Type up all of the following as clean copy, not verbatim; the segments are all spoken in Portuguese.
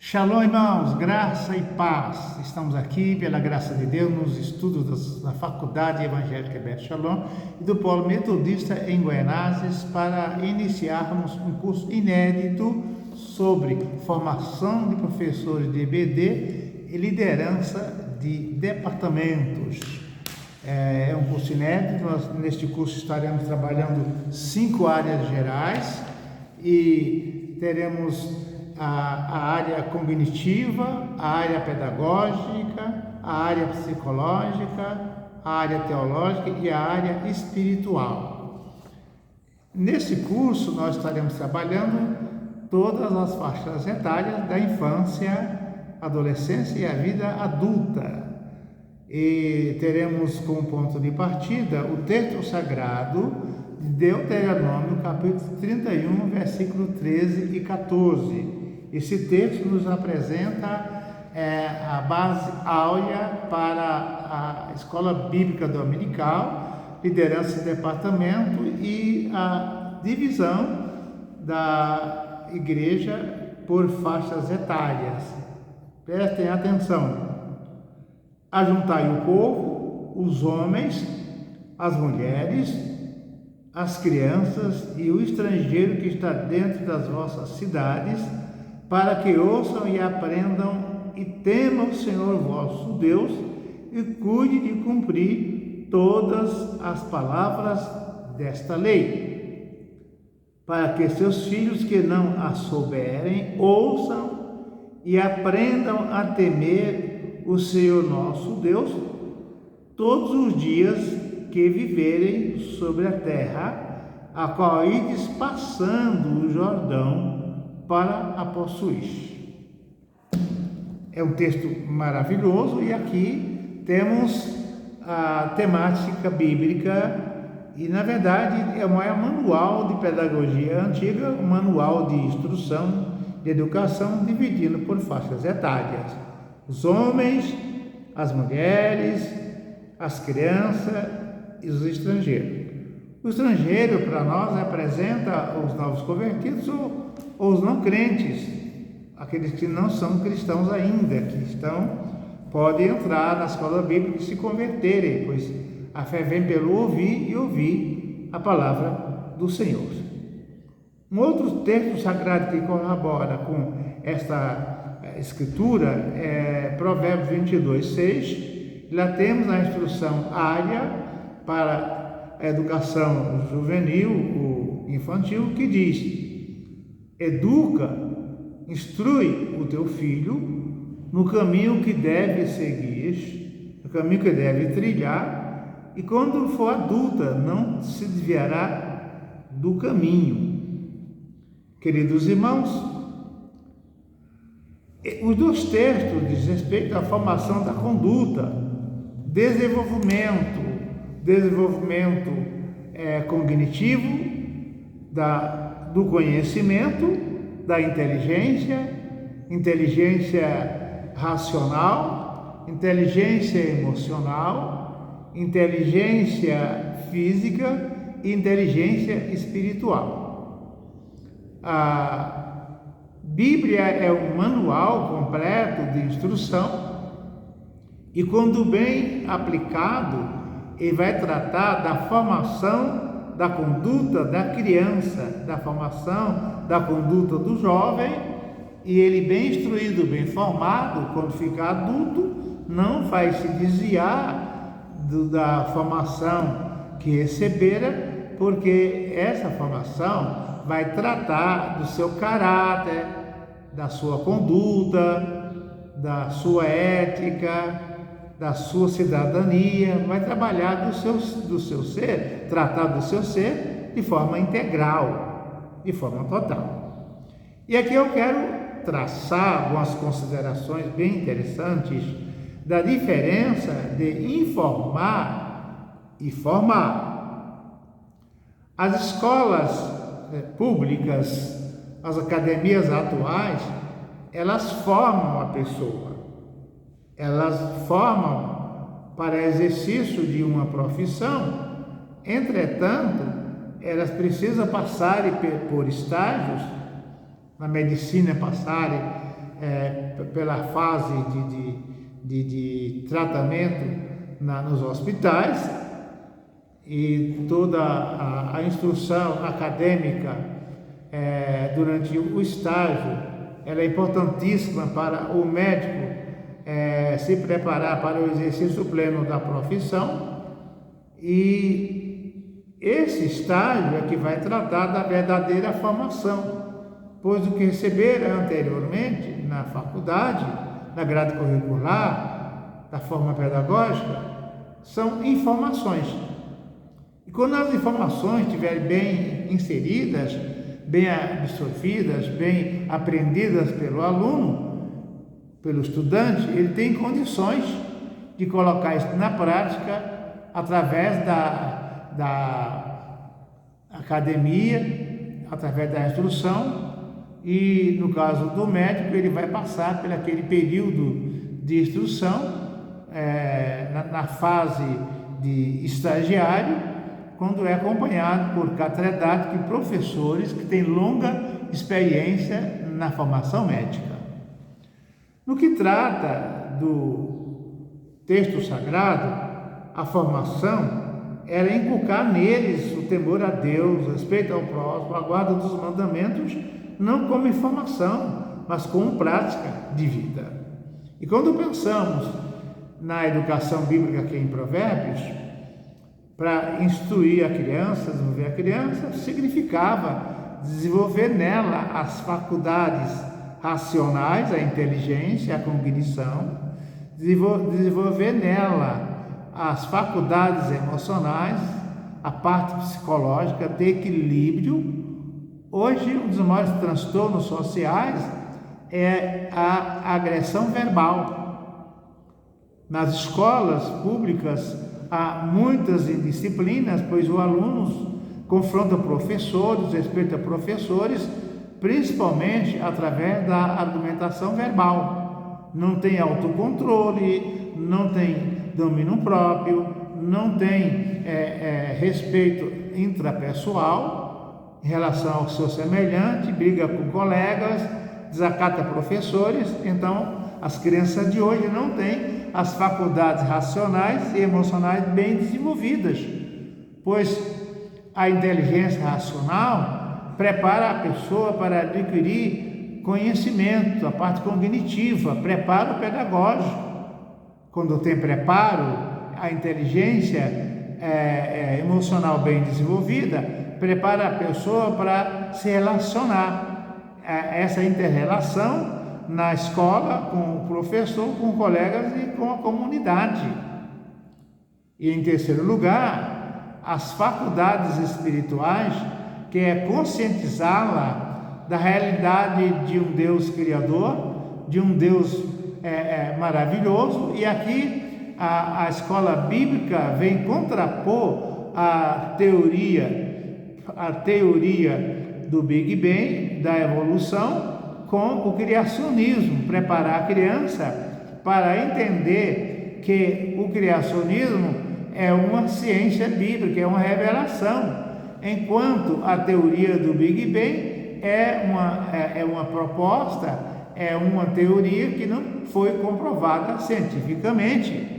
Shalom, irmãos, graça e paz. Estamos aqui, pela graça de Deus, nos estudos da Faculdade Evangélica Beth Shalom e do Polo Metodista em Guaianazes para iniciarmos um curso inédito sobre formação de professores de EBD e liderança de departamentos. É um curso inédito. Neste curso estaremos trabalhando 5 áreas gerais e teremos a área cognitiva, a área pedagógica, a área psicológica, a área teológica e a área espiritual. Nesse curso nós estaremos trabalhando todas as faixas etárias da infância, adolescência e a vida adulta. E teremos como ponto de partida o texto sagrado de Deuteronômio, capítulo 31, versículo 13 e 14. Esse texto nos apresenta a base áurea para a escola bíblica dominical, liderança de departamento e a divisão da igreja por faixas etárias. Prestem atenção. Ajuntai o povo, os homens, as mulheres, as crianças e o estrangeiro que está dentro das vossas cidades, para que ouçam e aprendam e temam o Senhor vosso Deus e cuide de cumprir todas as palavras desta lei, para que seus filhos que não a souberem ouçam e aprendam a temer o Senhor nosso Deus todos os dias que viverem sobre a terra, a qual ides passando o Jordão para a possuir. É um texto maravilhoso e aqui temos a temática bíblica e, na verdade, é um manual de pedagogia antiga, um manual de instrução, de educação, dividindo por faixas etárias. Os homens, as mulheres, as crianças e os estrangeiros. O estrangeiro, para nós, representa os novos convertidos ou os não crentes, aqueles que não são cristãos ainda, podem entrar na escola bíblica e se converterem, pois a fé vem pelo ouvir e ouvir a palavra do Senhor. Um outro texto sagrado que corrobora com esta escritura é Provérbios 22, 6. Lá temos a instrução área para a educação juvenil ou infantil, que diz: educa, instrui o teu filho no caminho que deve seguir, no caminho que deve trilhar, e quando for adulta não se desviará do caminho. Queridos irmãos, os 2 textos dizem respeito à formação da conduta, desenvolvimento cognitivo, do conhecimento, da inteligência racional, inteligência emocional, inteligência física e inteligência espiritual. A Bíblia é um manual completo de instrução e, quando bem aplicado, ele vai tratar da formação da conduta da criança, da formação da conduta do jovem, e ele, bem instruído, bem formado, quando ficar adulto, não vai se desviar da formação que recebera, porque essa formação vai tratar do seu caráter, da sua conduta, da sua ética, da sua cidadania, vai trabalhar do seu ser, tratar do seu ser de forma integral, de forma total. E aqui eu quero traçar algumas considerações bem interessantes da diferença de informar e formar. As escolas públicas, as academias atuais, elas formam a pessoa. Elas formam para exercício de uma profissão, entretanto, elas precisam passar por estágios, na medicina passarem pela fase de tratamento nos hospitais, e toda a instrução acadêmica durante o estágio, ela é importantíssima para o médico se preparar para o exercício pleno da profissão, e esse estágio é que vai tratar da verdadeira formação, pois o que recebera anteriormente na faculdade, na grade curricular, da forma pedagógica, são informações. E quando as informações estiverem bem inseridas, bem absorvidas, bem aprendidas pelo aluno, pelo estudante, ele tem condições de colocar isso na prática através da academia, através da instrução, e no caso do médico, ele vai passar por aquele período de instrução na fase de estagiário, quando é acompanhado por catedráticos e professores que têm longa experiência na formação médica. No que trata do texto sagrado, a formação era inculcar neles o temor a Deus, o respeito ao próximo, a guarda dos mandamentos, não como informação, mas como prática de vida. E quando pensamos na educação bíblica aqui em Provérbios, para instruir a criança, desenvolver a criança, significava desenvolver nela as faculdades racionais, a inteligência, a cognição, desenvolver nela as faculdades emocionais, a parte psicológica de equilíbrio. Hoje, um dos maiores transtornos sociais é a agressão verbal. Nas escolas públicas há muitas indisciplinas, pois os alunos confrontam professores, respeitam professores, principalmente através da argumentação verbal. Não tem autocontrole, não tem domínio próprio, não tem respeito intrapessoal em relação ao seu semelhante, briga com colegas, desacata professores. Então, as crianças de hoje não têm as faculdades racionais e emocionais bem desenvolvidas, pois a inteligência racional prepara a pessoa para adquirir conhecimento, a parte cognitiva, preparo pedagógico. Quando tem preparo, a inteligência emocional bem desenvolvida prepara a pessoa para se relacionar. Essa inter-relação na escola, com o professor, com colegas e com a comunidade. E em terceiro lugar, as faculdades espirituais, que é conscientizá-la da realidade de um Deus criador, de um Deus maravilhoso. E aqui a escola bíblica vem contrapor a teoria do Big Bang, da evolução, com o criacionismo, preparar a criança para entender que o criacionismo é uma ciência bíblica, é uma revelação, enquanto a teoria do Big Bang é uma proposta, é uma teoria que não foi comprovada cientificamente.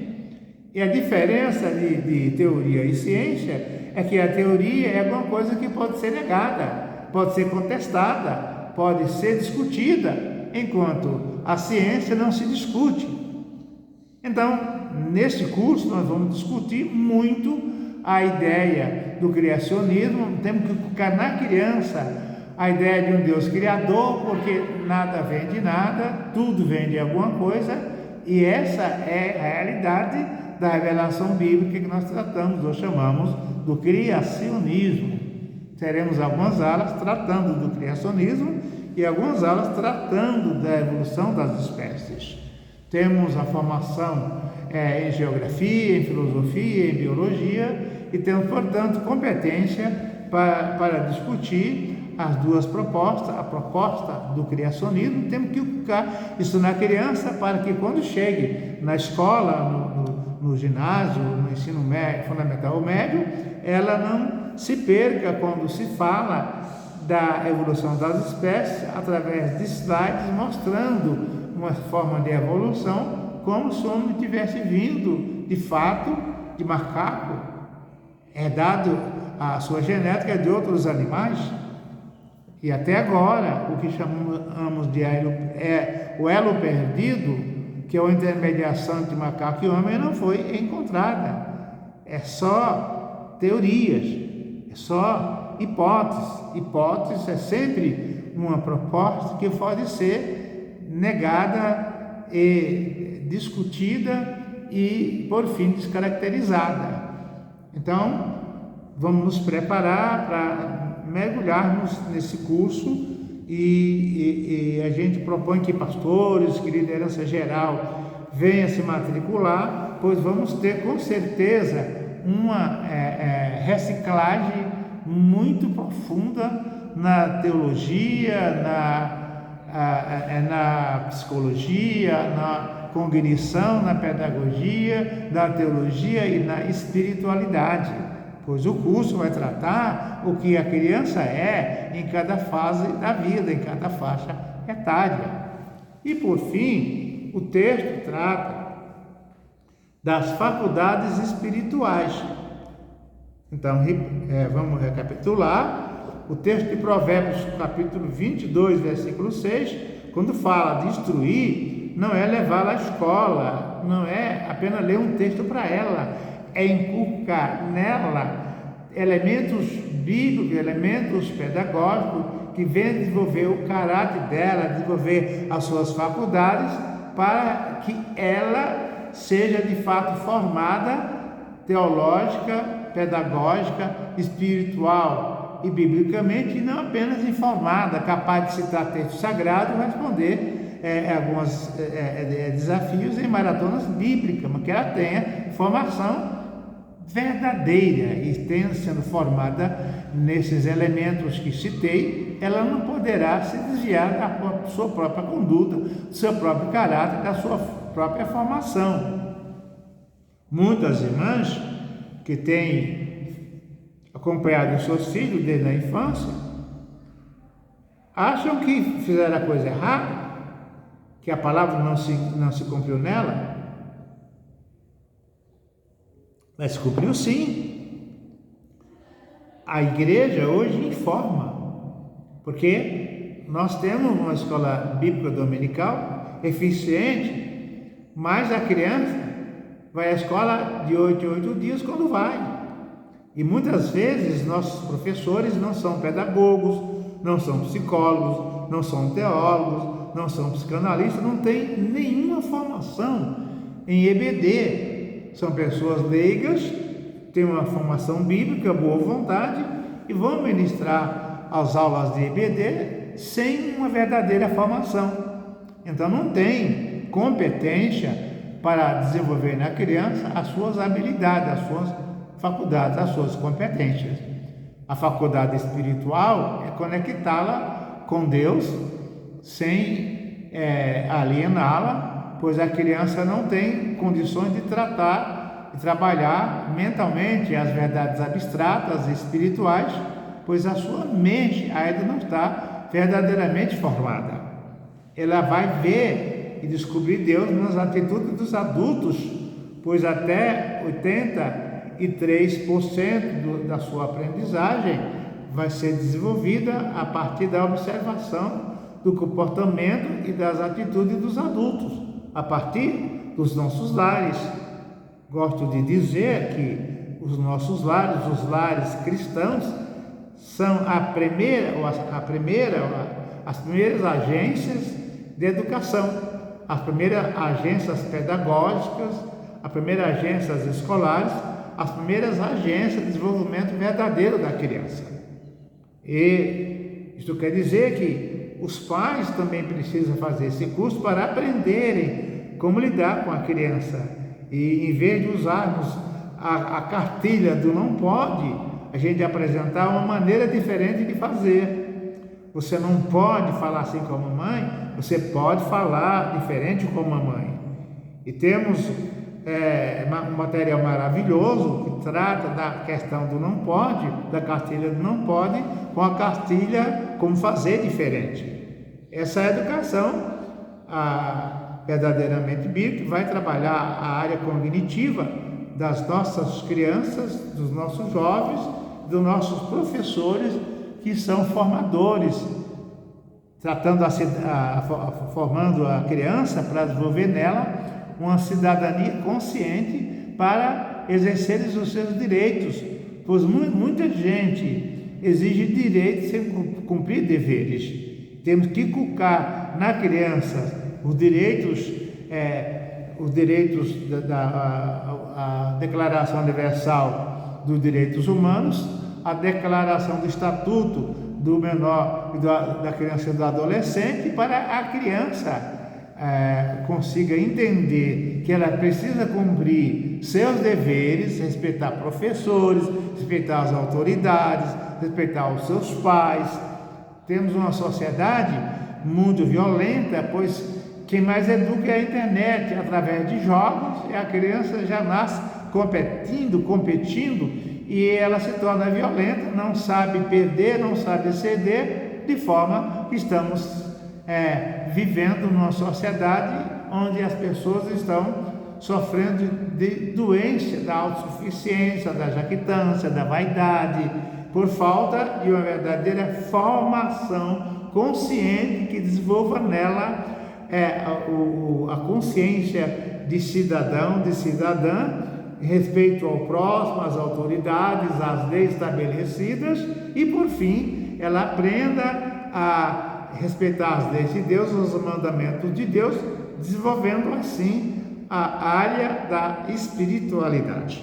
E a diferença de teoria e ciência é que a teoria é alguma coisa que pode ser negada, pode ser contestada, pode ser discutida, enquanto a ciência não se discute. Então, neste curso, nós vamos discutir muito a ideia do criacionismo. Temos que colocar na criança a ideia de um Deus criador, porque nada vem de nada, tudo vem de alguma coisa, e essa é a realidade da revelação bíblica que nós tratamos, ou chamamos do criacionismo. Teremos algumas aulas tratando do criacionismo e algumas aulas tratando da evolução das espécies. Temos a formação em geografia, em filosofia, em biologia, e temos, portanto, competência para discutir as duas propostas. A proposta do criacionismo, temos que colocar isso na criança para que quando chegue na escola, no ginásio, no ensino médio, fundamental ou médio, ela não se perca quando se fala da evolução das espécies através de slides mostrando uma forma de evolução como se o homem tivesse vindo de fato de macaco, dado a sua genética de outros animais. E até agora o que chamamos de o elo perdido, que é a intermediação entre macaco e homem, não foi encontrada. É só teorias, é só hipóteses. Hipótese é sempre uma proposta que pode ser negada e discutida e, por fim, descaracterizada. Então, vamos nos preparar para mergulharmos nesse curso e a gente propõe que pastores, que liderança geral venha se matricular, pois vamos ter com certeza uma reciclagem muito profunda na teologia, na psicologia, na cognição, na pedagogia, na teologia e na espiritualidade, pois o curso vai tratar o que a criança é em cada fase da vida, em cada faixa etária. E por fim, o texto trata das faculdades espirituais. Então, vamos recapitular. O texto de Provérbios, capítulo 22, versículo 6, quando fala de instruir, não é levá-la à escola, não é apenas ler um texto para ela, é inculcar nela elementos bíblicos, elementos pedagógicos que venham desenvolver o caráter dela, desenvolver as suas faculdades, para que ela seja de fato formada teológica, pedagógica, espiritual e biblicamente, e não apenas informada, capaz de citar texto sagrado e responder alguns desafios em maratonas bíblicas, mas que ela tenha formação verdadeira e tenha sendo formada nesses elementos que citei, ela não poderá se desviar da sua própria conduta, do seu próprio caráter, da sua própria formação. Muitas irmãs que têm acompanhado os seus filhos desde a infância acham que fizeram a coisa errada, que a palavra não se cumpriu nela, mas se cumpriu sim. A igreja hoje informa, porque nós temos uma escola bíblica dominical eficiente, mas a criança vai à escola de 8 em 8 dias quando vai. E muitas vezes nossos professores não são pedagogos, não são psicólogos, não são teólogos, não são psicanalistas, não têm nenhuma formação em EBD. São pessoas leigas, têm uma formação bíblica, boa vontade, e vão ministrar as aulas de EBD sem uma verdadeira formação. Então não tem competência para desenvolver na criança as suas habilidades, as suas faculdades, as suas competências. A faculdade espiritual é conectá-la com Deus sem aliená-la, pois a criança não tem condições de tratar e trabalhar mentalmente as verdades abstratas e espirituais, pois a sua mente ainda não está verdadeiramente formada. Ela vai ver e descobrir Deus nas atitudes dos adultos, pois até 83% da sua aprendizagem vai ser desenvolvida a partir da observação do comportamento e das atitudes dos adultos, a partir dos nossos lares. Gosto de dizer que os nossos lares, os lares cristãos, são as primeiras agências de educação, as primeiras agências pedagógicas, as primeiras agências escolares, as primeiras agências de desenvolvimento verdadeiro da criança. E isso quer dizer que os pais também precisam fazer esse curso para aprenderem como lidar com a criança. E em vez de usarmos a cartilha do não pode, a gente apresentar uma maneira diferente de fazer. Você não pode falar assim com a mamãe, você pode falar diferente com a mamãe. E temos um material maravilhoso que trata da questão do não pode, da cartilha do não pode, com a cartilha como fazer diferente. Essa educação verdadeiramente bíblica vai trabalhar a área cognitiva das nossas crianças, dos nossos jovens, dos nossos professores que são formadores, formando a criança para desenvolver nela uma cidadania consciente para exercer os seus direitos, pois muita gente exige direitos sem cumprir deveres. Temos que inculcar na criança os direitos da Declaração Universal dos Direitos Humanos, a Declaração do Estatuto do Menor, da Criança e do Adolescente, para a criança consiga entender que ela precisa cumprir seus deveres, respeitar professores, respeitar as autoridades, respeitar os seus pais. Temos uma sociedade muito violenta, pois quem mais educa é a internet, através de jogos, e a criança já nasce competindo, e ela se torna violenta, não sabe perder, não sabe ceder, de forma que estamos vivendo numa sociedade onde as pessoas estão sofrendo de doença da autossuficiência, da jactância, da vaidade, por falta de uma verdadeira formação consciente que desenvolva nela a consciência de cidadão, de cidadã, respeito ao próximo, às autoridades, às leis estabelecidas e, por fim, ela aprenda a respeitar as leis de Deus, os mandamentos de Deus, desenvolvendo assim a área da espiritualidade.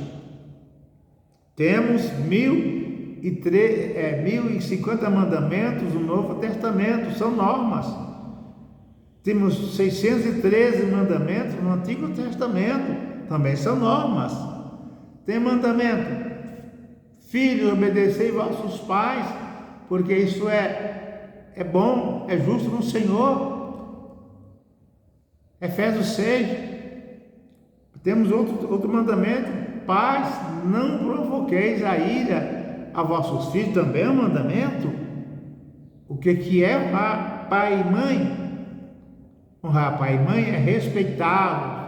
Temos 1050 mandamentos no Novo Testamento, são normas. Temos 613 mandamentos no Antigo Testamento, também são normas. Tem mandamento: filhos, obedecei vossos pais, porque isso é bom, é justo no Senhor. Efésios 6. Temos outro mandamento: pais, não provoqueis a ira a vossos filhos, também é um mandamento. O que é honrar pai e mãe? Honrar pai e mãe é respeitá-los,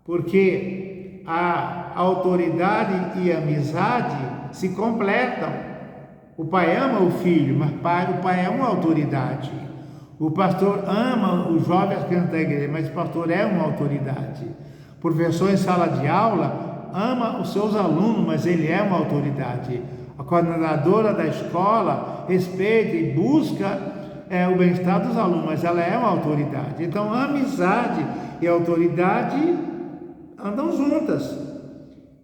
porque a autoridade e a amizade se completam. O pai ama o filho, mas o pai é uma autoridade. O pastor ama os jovens que entram na igreja, mas o pastor é uma autoridade. O professor em sala de aula ama os seus alunos, mas ele é uma autoridade. A coordenadora da escola respeita e busca o bem-estar dos alunos, mas ela é uma autoridade. Então, a amizade e a autoridade andam juntas.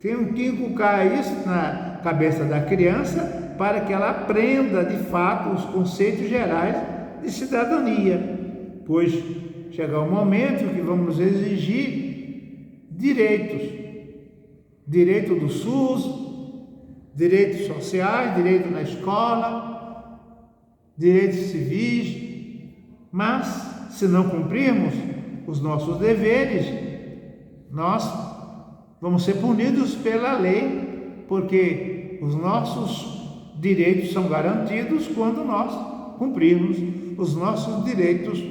Tem que inculcar isso na cabeça da criança para que ela aprenda de fato os conceitos gerais de cidadania, pois chegará um momento que vamos exigir direito do SUS, direitos sociais, direito na escola, direitos civis, mas se não cumprirmos os nossos deveres, nós vamos ser punidos pela lei, porque os nossos direitos são garantidos quando nós cumprirmos os nossos direitos,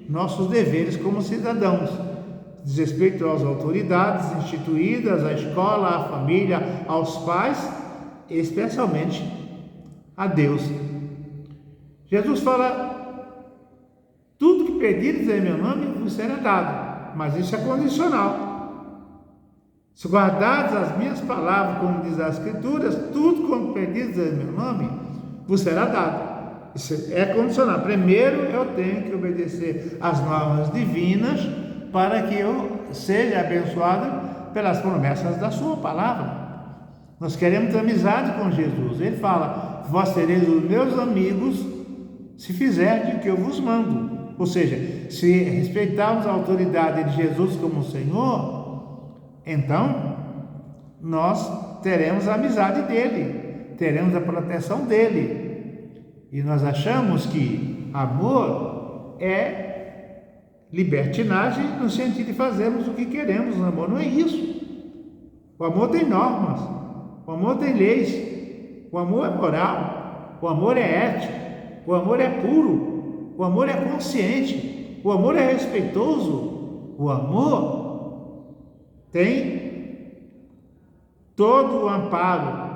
nossos deveres como cidadãos. Diz respeito às autoridades instituídas, à escola, à família, aos pais, especialmente a Deus. Jesus fala: tudo que pedires em meu nome vos será dado, mas isso é condicional. Se guardares as minhas palavras, como diz as Escrituras, tudo quanto pedires em meu nome vos será dado. Isso é condicional. Primeiro eu tenho que obedecer às normas divinas para que eu seja abençoado pelas promessas da sua palavra. Nós queremos amizade com Jesus. Ele fala: vós sereis os meus amigos se fizerdes o que eu vos mando. Ou seja, se respeitarmos a autoridade de Jesus como Senhor, então nós teremos a amizade dele, teremos a proteção dele. E nós achamos que amor é libertinagem no sentido de fazermos o que queremos. O amor não é isso. O amor tem normas, o amor tem leis, o amor é moral, o amor é ético, o amor é puro, o amor é consciente, o amor é respeitoso, o amor tem todo o amparo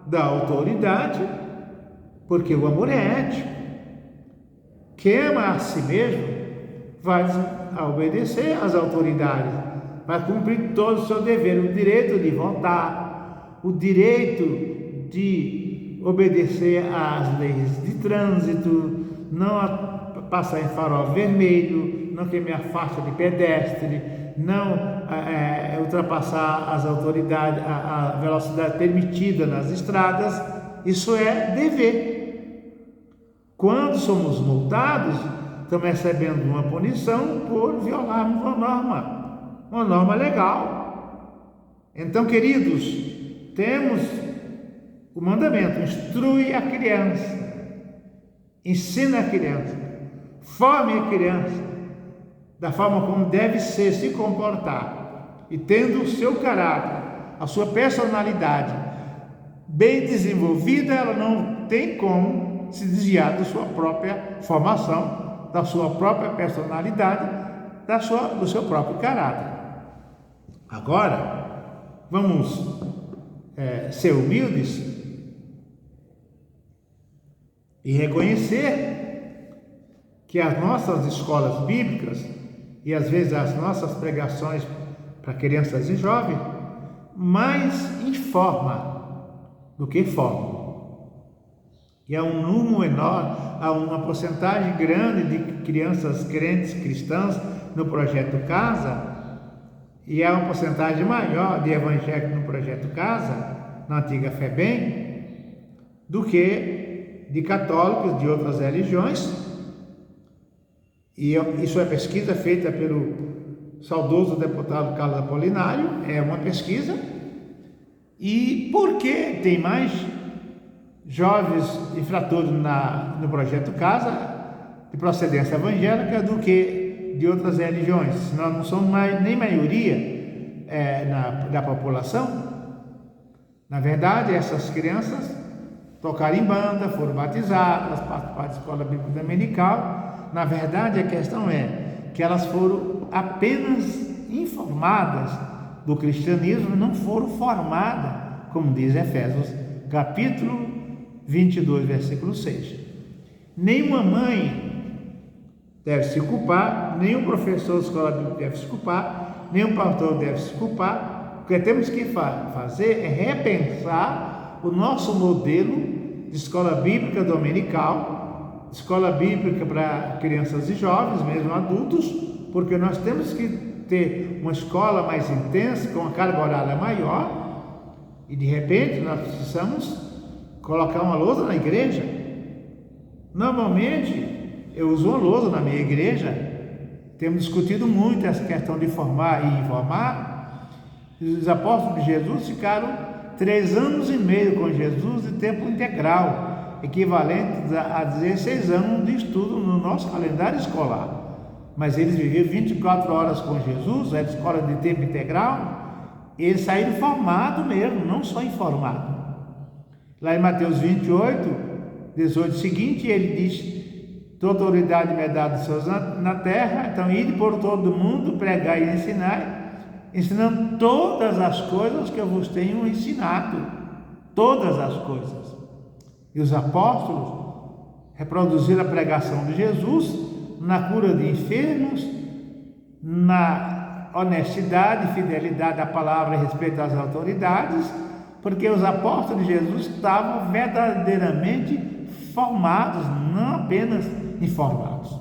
da autoridade, porque o amor é ético. Quem ama a si mesmo vai obedecer às autoridades, vai cumprir todo o seu dever, o direito de votar, o direito de obedecer às leis de trânsito, não passar em farol vermelho, não queimar faixa de pedestre, não ultrapassar as autoridades, a velocidade permitida nas estradas. Isso é dever. Quando somos multados, estamos recebendo uma punição por violarmos uma norma legal. Então, queridos, temos o mandamento: instrui a criança, ensina a criança, forme a criança da forma como deve ser, se comportar, e tendo o seu caráter, a sua personalidade bem desenvolvida, ela não tem como se desviar da sua própria formação, da sua própria personalidade, do seu próprio caráter. Agora, vamos ser humildes e reconhecer que as nossas escolas bíblicas e às vezes as nossas pregações para crianças e jovens mais informa do que forma. E há um número enorme, há uma porcentagem grande de crianças crentes cristãs no Projeto Casa, e há uma porcentagem maior de evangélicos no Projeto Casa, na antiga FEBEM, do que de católicos de outras religiões. E isso é pesquisa feita pelo saudoso deputado Carlos Apolinário, é uma pesquisa. E por que tem mais jovens infratores no Projeto Casa de procedência evangélica do que de outras religiões? Nós não somos nem maioria da população. Na verdade, essas crianças tocaram em banda, foram batizadas, participaram da escola bíblica dominical. Na verdade, a questão é que elas foram apenas informadas do cristianismo, não foram formadas, como diz Efésios, capítulo 22, versículo 6. Nenhuma mãe deve se culpar, nenhum professor de escola bíblica deve se culpar, nenhum pastor deve se culpar. O que temos que fazer é repensar o nosso modelo de escola bíblica dominical, escola bíblica para crianças e jovens, mesmo adultos, porque nós temos que ter uma escola mais intensa, com uma carga horária maior, e de repente nós precisamos colocar uma lousa na igreja. Normalmente eu uso uma lousa na minha igreja. Temos discutido muito essa questão de formar e informar. Os apóstolos de Jesus ficaram 3 anos e meio com Jesus de tempo integral, equivalente a 16 anos de estudo no nosso calendário escolar. Mas eles viveram 24 horas com Jesus, era escola de tempo integral, e eles saíram formados mesmo, não só informados. Lá em Mateus 28, 18 seguinte, ele diz: toda autoridade me é dada dos céus na terra, então ide por todo mundo, pregai e ensinai, ensinando todas as coisas que eu vos tenho ensinado, todas as coisas. E os apóstolos reproduziram a pregação de Jesus na cura de enfermos, na honestidade e fidelidade à palavra e respeito às autoridades, porque os apóstolos de Jesus estavam verdadeiramente formados, não apenas informados.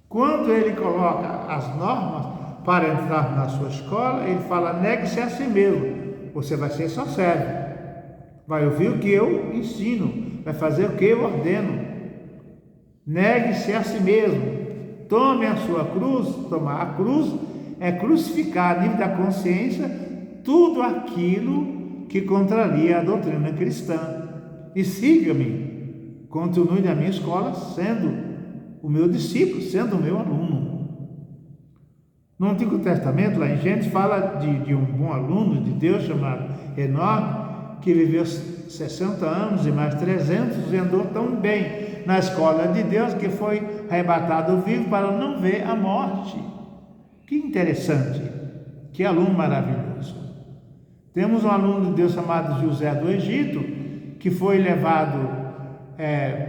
Quando ele coloca as normas para entrar na sua escola, ele fala: negue-se a si mesmo, você vai ser só servo, vai ouvir o que eu ensino, vai fazer o que eu ordeno. Negue-se a si mesmo, tome a sua cruz. Tomar a cruz é crucificar a nível da consciência tudo aquilo que contraria a doutrina cristã, e siga-me, continue na minha escola sendo o meu discípulo, sendo o meu aluno. No Antigo Testamento, lá em Gênesis, fala de um bom aluno de Deus chamado Enoque, que viveu 60 anos e mais 300 e andou tão bem na escola de Deus que foi arrebatado vivo para não ver a morte. Que interessante, que aluno maravilhoso. Temos um aluno de Deus chamado José do Egito, que foi levado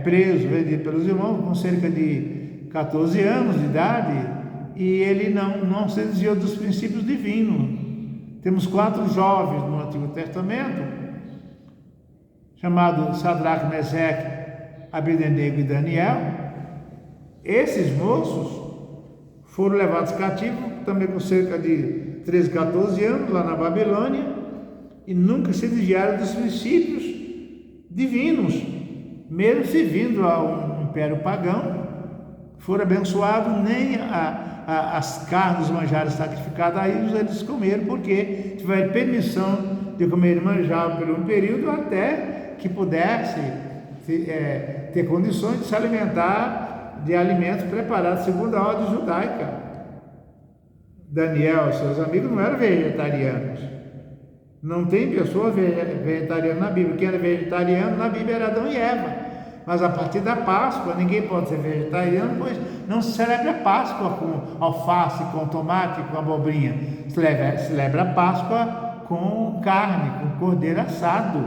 preso, vendido pelos irmãos, com cerca de 14 anos de idade, e ele não se desviou dos princípios divinos. Temos 4 jovens no Antigo Testamento, chamados Sadraque, Meseque, Abednego e Daniel. Esses moços foram levados cativos, também com cerca de 13, 14 anos, lá na Babilônia, e nunca se desviaram dos princípios divinos, mesmo servindo a um império pagão. Foram abençoados, nem as carnes, os manjares sacrificados a eles comeram, porque tiveram permissão de comer manjar por um período até que pudesse ter condições de se alimentar de alimentos preparados segundo a ordem judaica. Daniel e seus amigos não eram vegetarianos. Não tem pessoa vegetariana na Bíblia. Quem era vegetariano na Bíblia era Adão e Eva. Mas a partir da Páscoa, ninguém pode ser vegetariano, pois não se celebra a Páscoa com alface, com tomate, com abobrinha. Celebra a Páscoa com carne, com cordeiro assado.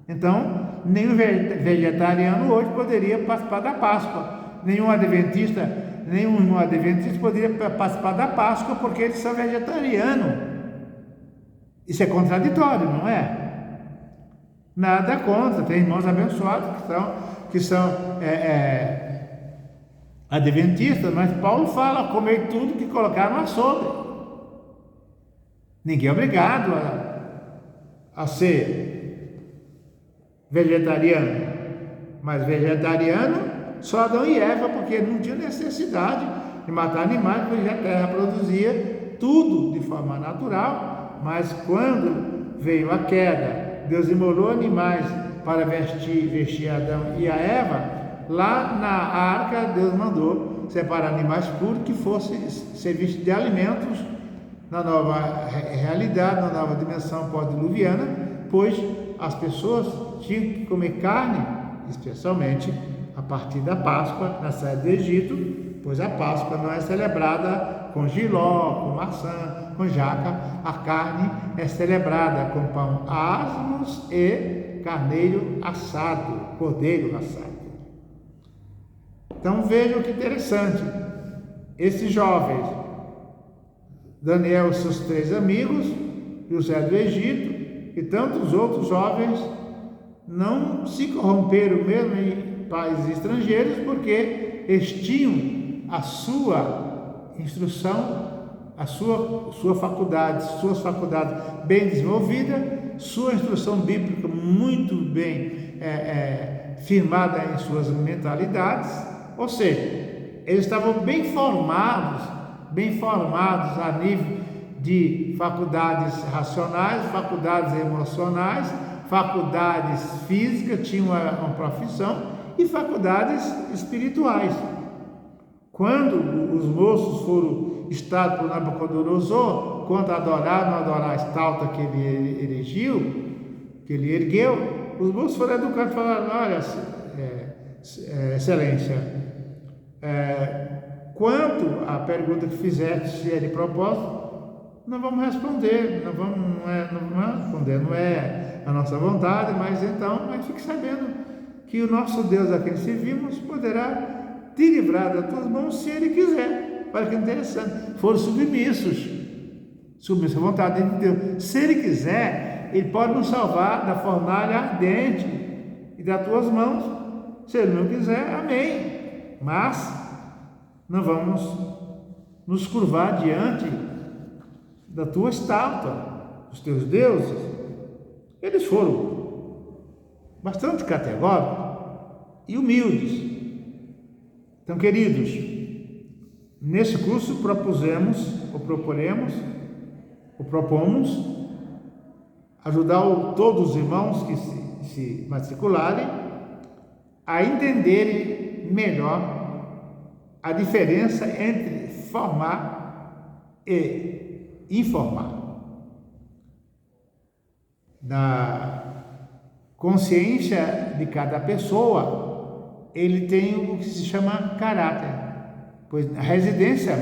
Então, nenhum vegetariano hoje poderia participar da Páscoa. Nenhum adventista poderia participar da Páscoa porque eles são vegetarianos. Isso é contraditório, não é? Nada contra, tem irmãos abençoados que são adventistas, mas Paulo fala, comer tudo que colocaram a sobre. Ninguém é obrigado a ser vegetariano, mas vegetariano só Adão e Eva, porque não tinha necessidade de matar animais, porque a terra produzia tudo de forma natural, mas quando veio a queda, Deus imolou animais para vestir Adão e a Eva. Lá na arca, Deus mandou separar animais puros que fossem serviço de alimentos na nova realidade, na nova dimensão pós-diluviana, pois as pessoas tinham que comer carne, especialmente a partir da Páscoa, na saída do Egito, pois a Páscoa não é celebrada com jiló, com maçã, com jaca. A carne é celebrada com pão asmos e carneiro assado, cordeiro assado. Então vejam que interessante, esses jovens, Daniel e seus 3 amigos, José do Egito e tantos outros jovens, não se corromperam mesmo em países estrangeiros, porque eles tinham a sua instrução, suas faculdades bem desenvolvidas, sua instrução bíblica muito bem firmada em suas mentalidades, ou seja, eles estavam bem formados a nível de faculdades racionais, faculdades emocionais, faculdades físicas, tinham uma profissão, e faculdades espirituais. Quando os moços foram estados por Nabucodonosor, quanto a adorar, não adorar a estátua que ele ergueu, os moços foram educados e falaram: olha, excelência, quanto à pergunta que fizeste, se é de propósito, não vamos responder, não vamos responder, não é a nossa vontade, mas fique sabendo que o nosso Deus a quem servimos poderá te livrar das tuas mãos se Ele quiser. Olha que interessante, foram submissos à vontade de Deus. Se Ele quiser, Ele pode nos salvar da fornalha ardente e das tuas mãos. Se Ele não quiser, amém. Mas não vamos nos curvar diante da tua estátua, dos teus deuses. Eles foram bastante categóricos e humildes. Então, queridos, nesse curso propomos ajudar todos os irmãos que se matricularem a entenderem melhor a diferença entre formar e informar. Na consciência de cada pessoa, ele tem o que se chama caráter. Pois a residência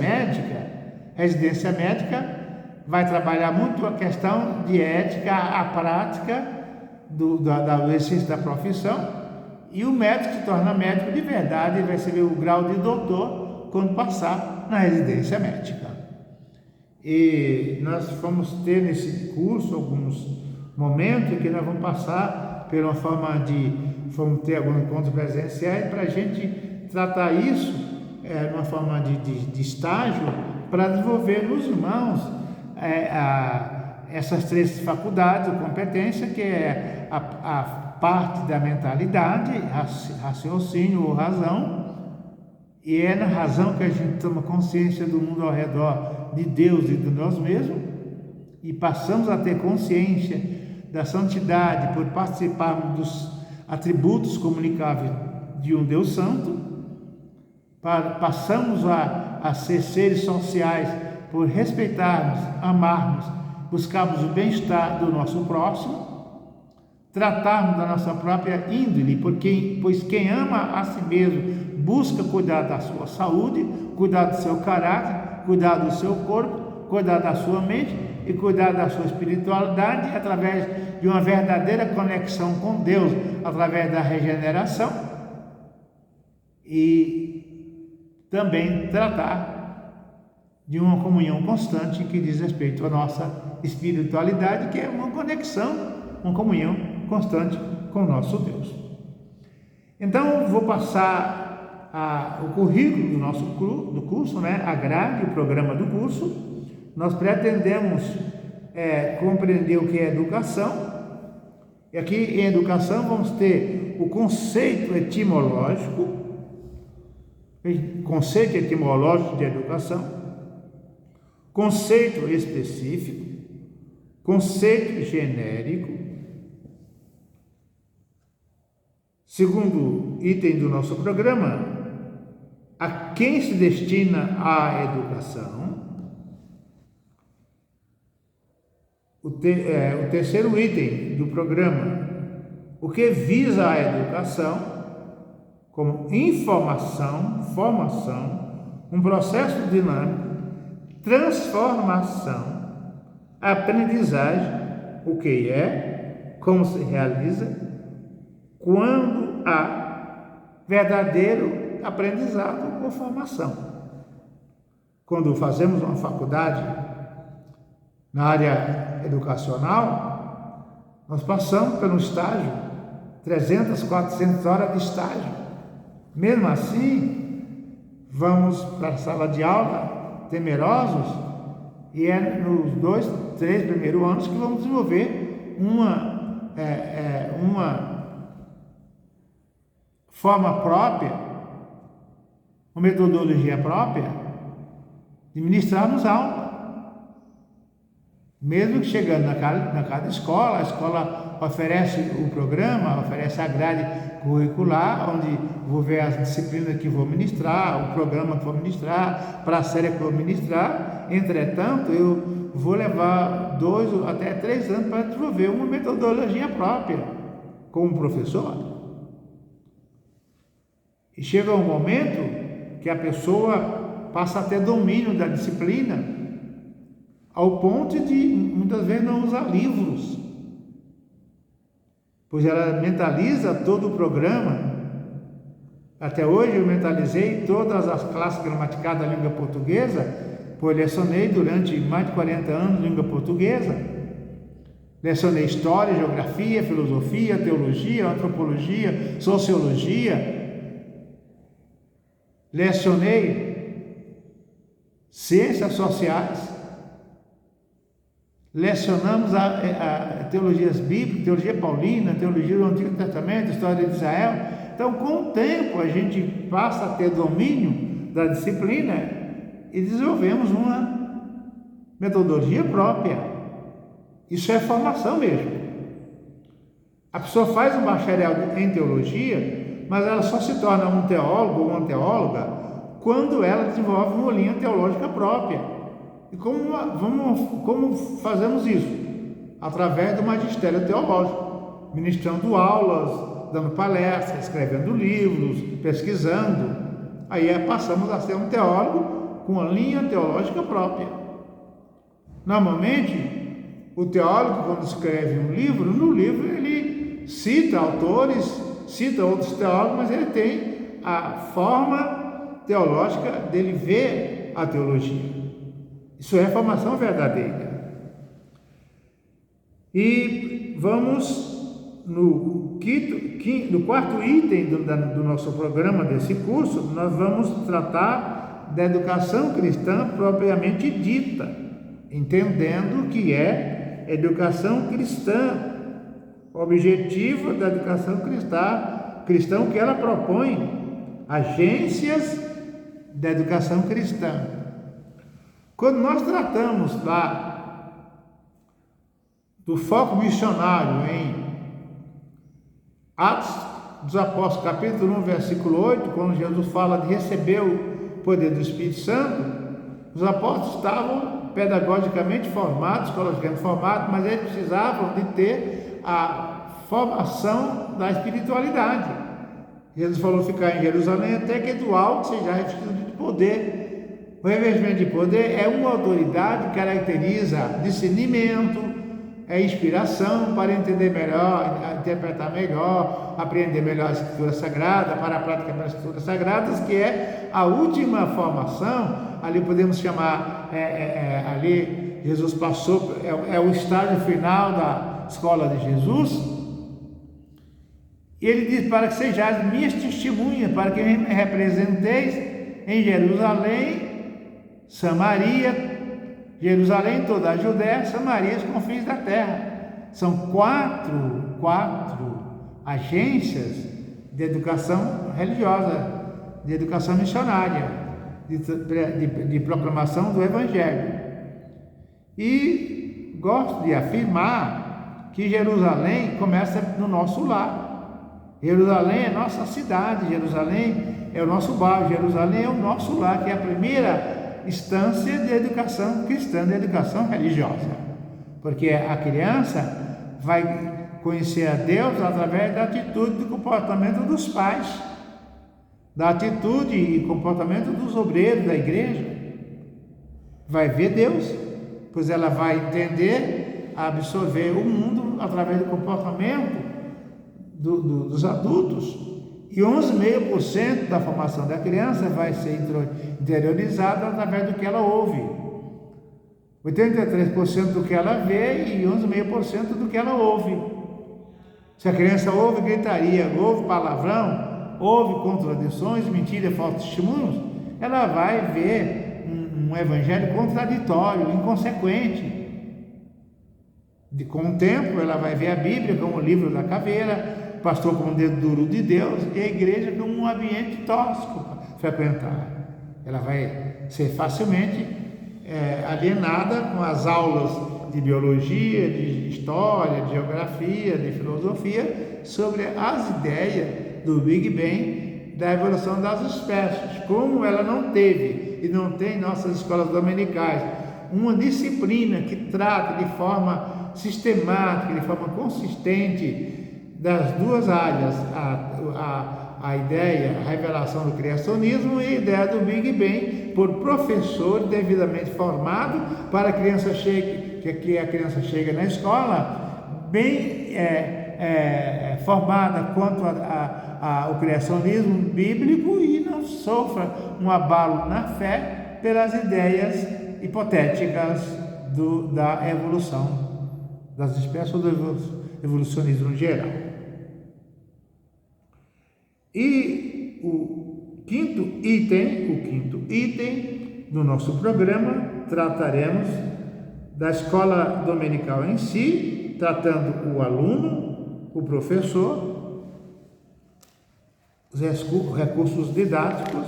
médica vai trabalhar muito a questão de ética, a prática da exercício da profissão, e o médico se torna médico de verdade e vai receber o grau de doutor quando passar na residência médica. E nós vamos ter nesse curso alguns momentos que nós vamos passar pela forma vamos ter alguns encontros presenciais para a gente tratar isso numa forma de estágio, para desenvolver nos irmãos essas 3 faculdades ou competência, que é a parte da mentalidade, raciocínio ou razão, e é na razão que a gente toma consciência do mundo ao redor, de Deus e de nós mesmos, e passamos a ter consciência da santidade por participarmos dos atributos comunicáveis de um Deus Santo, passamos a ser seres sociais por respeitarmos, amarmos, buscarmos o bem-estar do nosso próximo, tratarmos da nossa própria índole, pois quem ama a si mesmo busca cuidar da sua saúde, cuidar do seu caráter, cuidar do seu corpo, cuidar da sua mente e cuidar da sua espiritualidade através de uma verdadeira conexão com Deus, através da regeneração, e também tratar de uma comunhão constante que diz respeito à nossa espiritualidade, que é uma conexão, uma comunhão constante com o nosso Deus. Então, vou passar o currículo do curso, a grade, o programa do curso. Nós pretendemos compreender o que é educação. E aqui em educação vamos ter o conceito etimológico de educação, conceito específico, conceito genérico. Segundo item do nosso programa, a quem se destina a educação. O terceiro item do programa, o que visa a educação, como informação, formação, um processo dinâmico, transformação, aprendizagem, o que é, como se realiza, quando há verdadeiro aprendizado ou formação. Quando fazemos uma faculdade na área educacional, nós passamos pelo estágio, 300, 400 horas de estágio. Mesmo assim, vamos para a sala de aula temerosos, e é nos 2, 3 primeiros anos que vamos desenvolver uma forma própria, uma metodologia própria de ministrarmos aula. Mesmo que chegando na cada escola, a escola oferece o programa, oferece a grade curricular, onde vou ver as disciplinas que vou ministrar, o programa que vou ministrar, para a série que vou ministrar. Entretanto, eu vou levar 2 até 3 anos para desenvolver uma metodologia própria como professor. E chega um momento que a pessoa passa a ter domínio da disciplina, ao ponto de, muitas vezes, não usar livros, pois ela mentaliza todo o programa. Até hoje eu mentalizei todas as classes gramaticais da língua portuguesa, pois lecionei durante mais de 40 anos língua portuguesa. Lecionei história, geografia, filosofia, teologia, antropologia, sociologia. Lecionei ciências sociais. Lecionamos a teologias bíblicas, teologia paulina, teologia do Antigo Testamento, história de Israel. Então, com o tempo, a gente passa a ter domínio da disciplina e desenvolvemos uma metodologia própria. Isso é formação mesmo. A pessoa faz um bacharel em teologia, mas ela só se torna um teólogo ou uma teóloga quando ela desenvolve uma linha teológica própria. E como fazemos isso? Através do magistério teológico, ministrando aulas, dando palestras, escrevendo livros, pesquisando. Aí passamos a ser um teólogo com uma linha teológica própria. Normalmente, o teólogo, quando escreve um livro, no livro ele cita autores, cita outros teólogos, mas ele tem a forma teológica dele ver a teologia. Isso é formação verdadeira. E vamos no quarto item do nosso programa desse curso, nós vamos tratar da educação cristã propriamente dita, entendendo que é educação cristã, o objetivo da educação cristã que ela propõe, agências da educação cristã. Quando nós tratamos lá do foco missionário em Atos dos Apóstolos, capítulo 1, versículo 8, quando Jesus fala de receber o poder do Espírito Santo, os apóstolos estavam pedagogicamente formados, psicologicamente formados, mas eles precisavam de ter a formação da espiritualidade. Jesus falou ficar em Jerusalém até que do alto seja revestido de poder. O revestimento de poder é uma autoridade que caracteriza discernimento, é inspiração para entender melhor, interpretar melhor, aprender melhor a Escritura Sagrada, para a prática das Escrituras Sagradas, que é a última formação. Ali podemos chamar, ali Jesus passou, é o estágio final da escola de Jesus. E ele diz: para que sejais minhas testemunhas, para que me representeis em Jerusalém, Samaria, Jerusalém, toda a Judéia, Samaria, os confins da terra. São quatro agências de educação religiosa, de educação missionária, de proclamação do Evangelho. E gosto de afirmar que Jerusalém começa no nosso lar. Jerusalém é nossa cidade, Jerusalém é o nosso bairro, Jerusalém é o nosso lar, que é a primeira instância de educação cristã, de educação religiosa, porque a criança vai conhecer a Deus através da atitude e do comportamento dos pais, da atitude e comportamento dos obreiros da igreja. Vai ver Deus, pois ela vai entender, absorver o mundo através do comportamento dos adultos. E 11,5% da formação da criança vai ser interiorizada através do que ela ouve. 83% do que ela vê e 11,5% do que ela ouve. Se a criança ouve gritaria, ouve palavrão, ouve contradições, mentiras, falsos testemunhos, ela vai ver um evangelho contraditório, inconsequente. Com o tempo, ela vai ver a Bíblia como o livro da caveira, o pastor como um dedo duro de Deus e a igreja como um ambiente tóxico para frequentar. Ela vai ser facilmente alienada com as aulas de biologia, de história, de geografia, de filosofia, sobre as ideias do Big Bang, da evolução das espécies. Como ela não teve e não tem em nossas escolas dominicais uma disciplina que trata de forma sistemática, de forma consistente, das duas áreas, a ideia, a revelação do criacionismo e a ideia do Big Bang, por professor devidamente formado, para a criança que a criança chega na escola bem formada quanto ao criacionismo bíblico e não sofra um abalo na fé pelas ideias hipotéticas da evolução das espécies, ou do evolucionismo em geral. E o quinto item do nosso programa, trataremos da escola dominical em si, tratando o aluno, o professor, os recursos didáticos,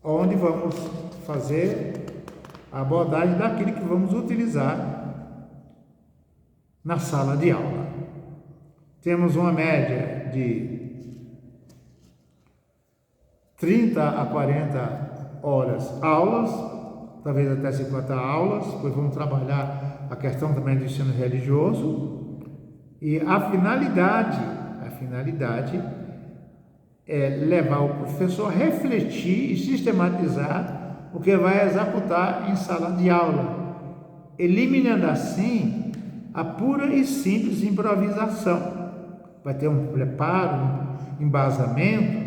onde vamos fazer a abordagem daquilo que vamos utilizar na sala de aula. Temos uma média de 30 a 40 horas aulas, talvez até 50 aulas, depois vamos trabalhar a questão também do ensino religioso. E a finalidade é levar o professor a refletir e sistematizar o que vai executar em sala de aula, eliminando assim a pura e simples improvisação. Vai ter um preparo, um embasamento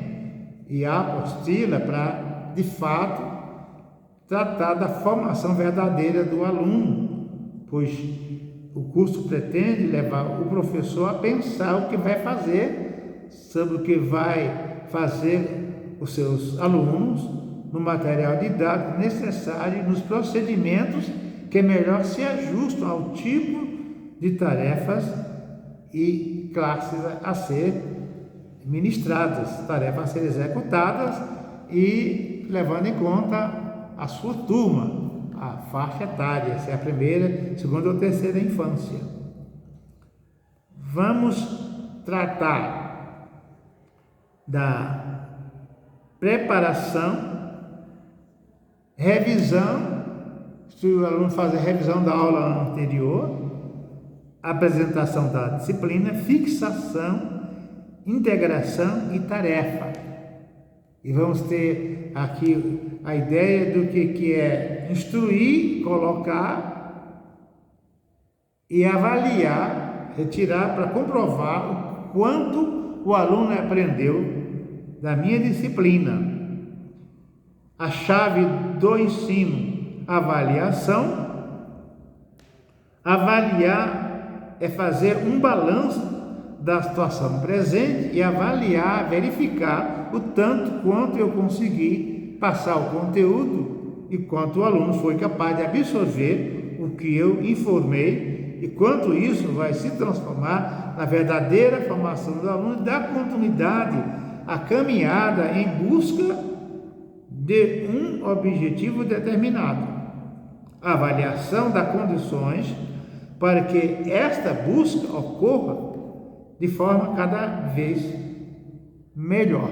e a apostila para, de fato, tratar da formação verdadeira do aluno, pois o curso pretende levar o professor a pensar o que vai fazer, sobre o que vai fazer os seus alunos, no material didático necessário, nos procedimentos que melhor se ajustam ao tipo de tarefas e classes a ser ministradas, tarefas a ser executadas e levando em conta a sua turma, a faixa etária, se é a primeira, segunda ou terceira infância. Vamos tratar da preparação, revisão, se o aluno fazer revisão da aula anterior, apresentação da disciplina, fixação, integração e tarefa. E vamos ter aqui a ideia do que é instruir, colocar e avaliar, retirar para comprovar o quanto o aluno aprendeu da minha disciplina. A chave do ensino, avaliação. Avaliar é fazer um balanço da situação presente e avaliar, verificar o tanto quanto eu consegui passar o conteúdo e quanto o aluno foi capaz de absorver o que eu informei e quanto isso vai se transformar na verdadeira formação do aluno e dar continuidade à caminhada em busca de um objetivo determinado. A avaliação dá condições para que esta busca ocorra de forma cada vez melhor.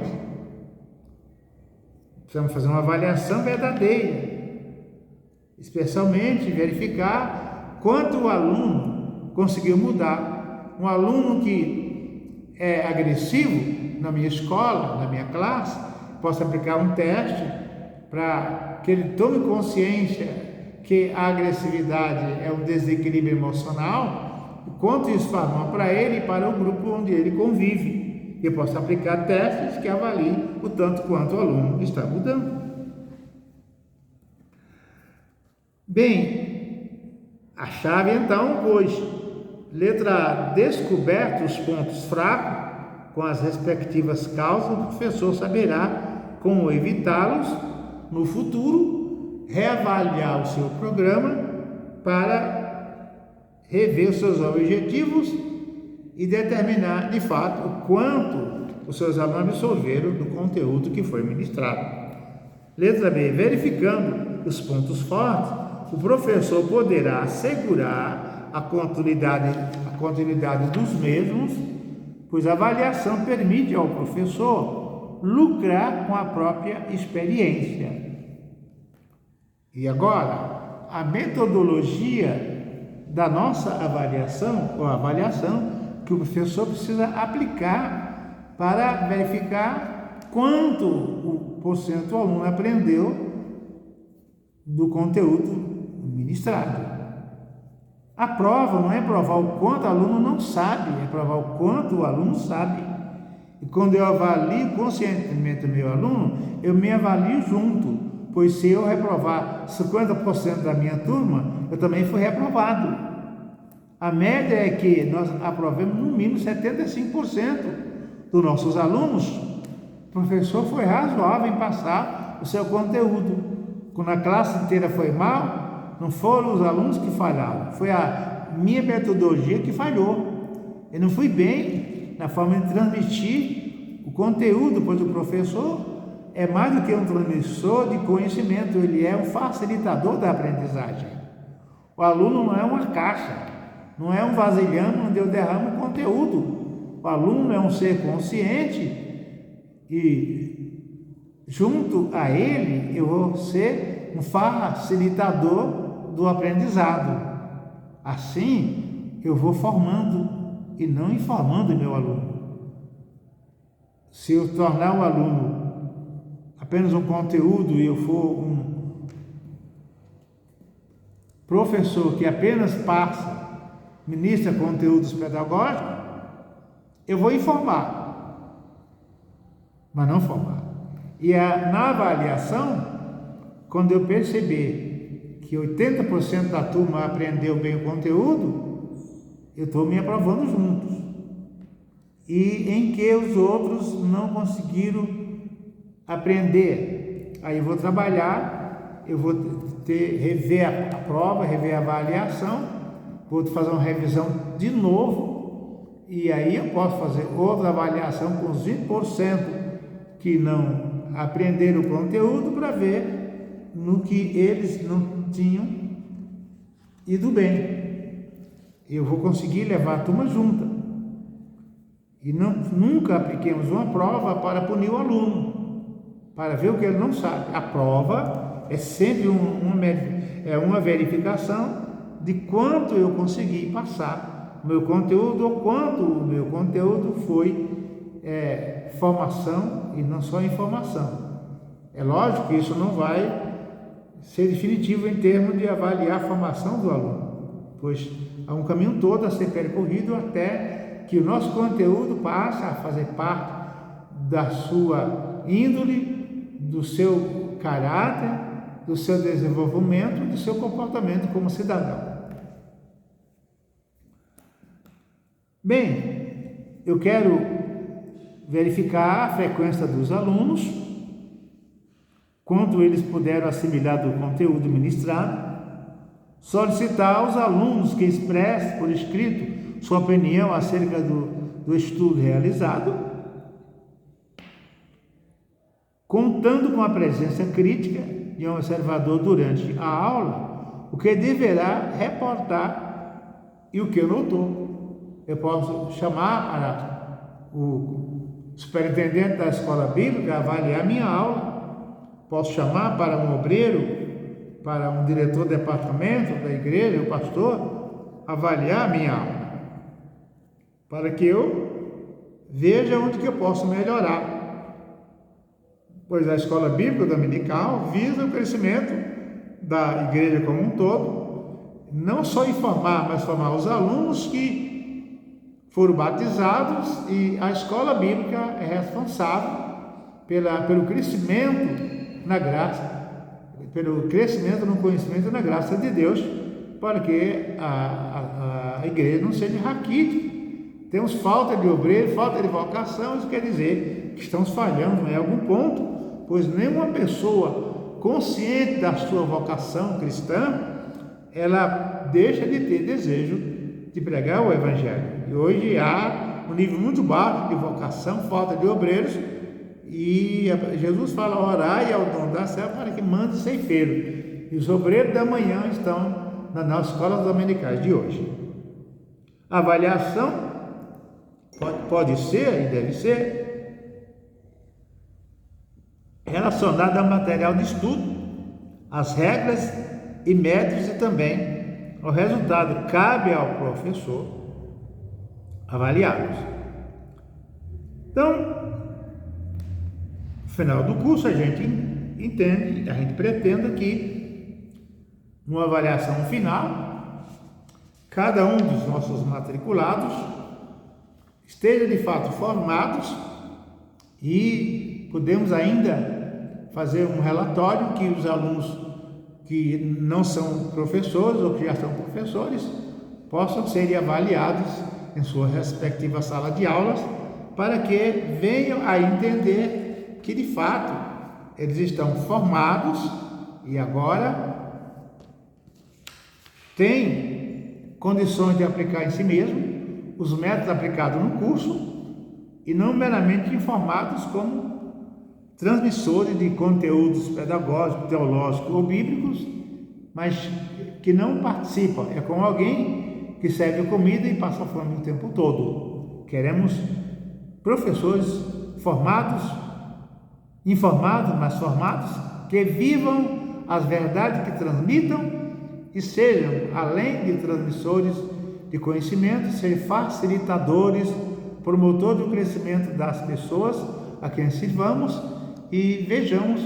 Precisamos fazer uma avaliação verdadeira, especialmente verificar quanto o aluno conseguiu mudar. Um aluno que é agressivo na minha escola, na minha classe, posso aplicar um teste para que ele tome consciência que a agressividade é um desequilíbrio emocional, quanto isso faz mal para ele e para o grupo onde ele convive. Eu posso aplicar testes que avaliem o tanto quanto o aluno está mudando. Bem, a chave então, pois, letra A, descoberto os pontos fracos com as respectivas causas, o professor saberá como evitá-los no futuro, reavaliar o seu programa para rever os seus objetivos e determinar, de fato, o quanto os seus alunos absorveram do conteúdo que foi ministrado. Letra B. Verificando os pontos fortes, o professor poderá assegurar a continuidade dos mesmos, pois a avaliação permite ao professor lucrar com a própria experiência. E agora, a metodologia da nossa avaliação, ou avaliação que o professor precisa aplicar para verificar quanto o porcento do aluno aprendeu do conteúdo ministrado. A prova não é provar o quanto o aluno não sabe, é provar o quanto o aluno sabe. E quando eu avalio conscientemente o meu aluno, eu me avalio junto. Pois se eu reprovar 50% da minha turma, eu também fui reprovado. A média é que nós aprovemos no mínimo 75% dos nossos alunos. O professor foi razoável em passar o seu conteúdo. Quando a classe inteira foi mal, não foram os alunos que falharam, foi a minha metodologia que falhou. Eu não fui bem na forma de transmitir o conteúdo, pois o professor é mais do que um transmissor de conhecimento, ele é um facilitador da aprendizagem. O aluno não é uma caixa, não é um vasilhame onde eu derramo conteúdo. O aluno é um ser consciente e junto a ele, eu vou ser um facilitador do aprendizado. Assim, eu vou formando e não informando o meu aluno. Se eu tornar o aluno apenas um conteúdo e eu for um professor que apenas passa, ministra conteúdos pedagógicos, eu vou informar, mas não formar. E na avaliação, quando eu perceber que 80% da turma aprendeu bem o conteúdo, eu estou me aprovando juntos. E em que os outros não conseguiram aprender, aí eu vou trabalhar, eu vou rever a prova, rever a avaliação, vou fazer uma revisão de novo, e aí eu posso fazer outra avaliação com os 20% que não aprenderam o conteúdo, para ver no que eles não tinham ido bem. Eu vou conseguir levar a turma junta. E nunca apliquemos uma prova para punir o aluno, para ver o que ele não sabe. A prova é sempre uma verificação de quanto eu consegui passar o meu conteúdo, ou quanto o meu conteúdo foi formação e não só informação. É lógico que isso não vai ser definitivo em termos de avaliar a formação do aluno, pois há um caminho todo a ser percorrido até que o nosso conteúdo passe a fazer parte da sua índole, do seu caráter, do seu desenvolvimento, do seu comportamento como cidadão. Bem, eu quero verificar a frequência dos alunos, quanto eles puderam assimilar do conteúdo ministrado, solicitar aos alunos que expressem por escrito sua opinião acerca do estudo realizado, contando com a presença crítica de um observador durante a aula, o que deverá reportar e o que notou. Eu posso chamar para o superintendente da escola bíblica avaliar minha aula, posso chamar para um obreiro, para um diretor de departamento da igreja, o pastor, avaliar minha aula, para que eu veja onde que eu posso melhorar, pois a escola bíblica dominical visa o crescimento da igreja como um todo, não só informar, mas formar os alunos que foram batizados, e a escola bíblica é responsável pelo crescimento na graça, pelo crescimento no conhecimento na graça de Deus, para que a igreja não seja raquítica. Temos falta de obreiro, falta de vocação, isso quer dizer que estamos falhando em algum ponto, pois nenhuma pessoa consciente da sua vocação cristã, ela deixa de ter desejo de pregar o Evangelho. E hoje há um nível muito baixo de vocação, falta de obreiros, e Jesus fala: orai ao dono da serva para que mande ceifeiro. E os obreiros da manhã estão nas nossas escolas dominicais de hoje. A avaliação pode ser e deve ser relacionada ao material de estudo, às regras e métodos, e também ao resultado. Cabe ao professor avaliá-los. Então, no final do curso, a gente entende, a gente pretende que, numa avaliação final, cada um dos nossos matriculados esteja de fato formados, e podemos ainda fazer um relatório que os alunos que não são professores ou que já são professores possam ser avaliados em sua respectiva sala de aulas, para que venham a entender que de fato eles estão formados e agora têm condições de aplicar em si mesmo os métodos aplicados no curso, e não meramente informados como transmissores de conteúdos pedagógicos, teológicos ou bíblicos, mas que não participam. É como alguém que serve comida e passa fome o tempo todo. Queremos professores formados informados, mas formados, que vivam as verdades que transmitam e sejam, além de transmissores de conhecimento, ser facilitadores, promotores do crescimento das pessoas a quem sirvamos e vejamos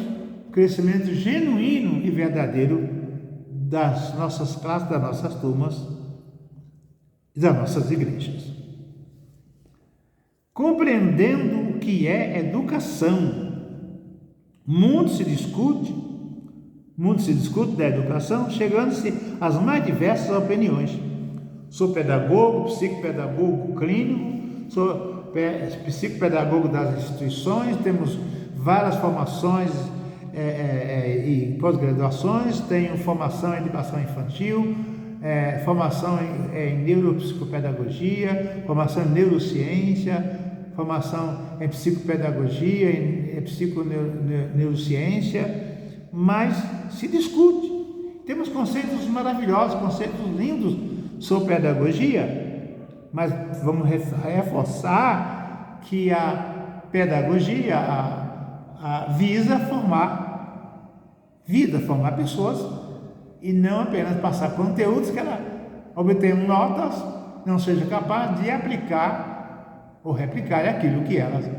o crescimento genuíno e verdadeiro das nossas classes, das nossas turmas e das nossas igrejas. Compreendendo o que é educação. Muito se discute da educação, chegando-se às mais diversas opiniões. Sou pedagogo, psicopedagogo clínico, sou psicopedagogo das instituições, temos várias formações e pós-graduações, tenho formação em educação infantil, formação em neuropsicopedagogia, formação em neurociência, formação em psicopedagogia, em psiconeurociência, mas se discute. Temos conceitos maravilhosos, conceitos lindos sobre pedagogia, mas vamos reforçar que a pedagogia visa formar pessoas e não apenas passar conteúdos que ela obtenha notas, não seja capaz de aplicar ou replicar aquilo que elas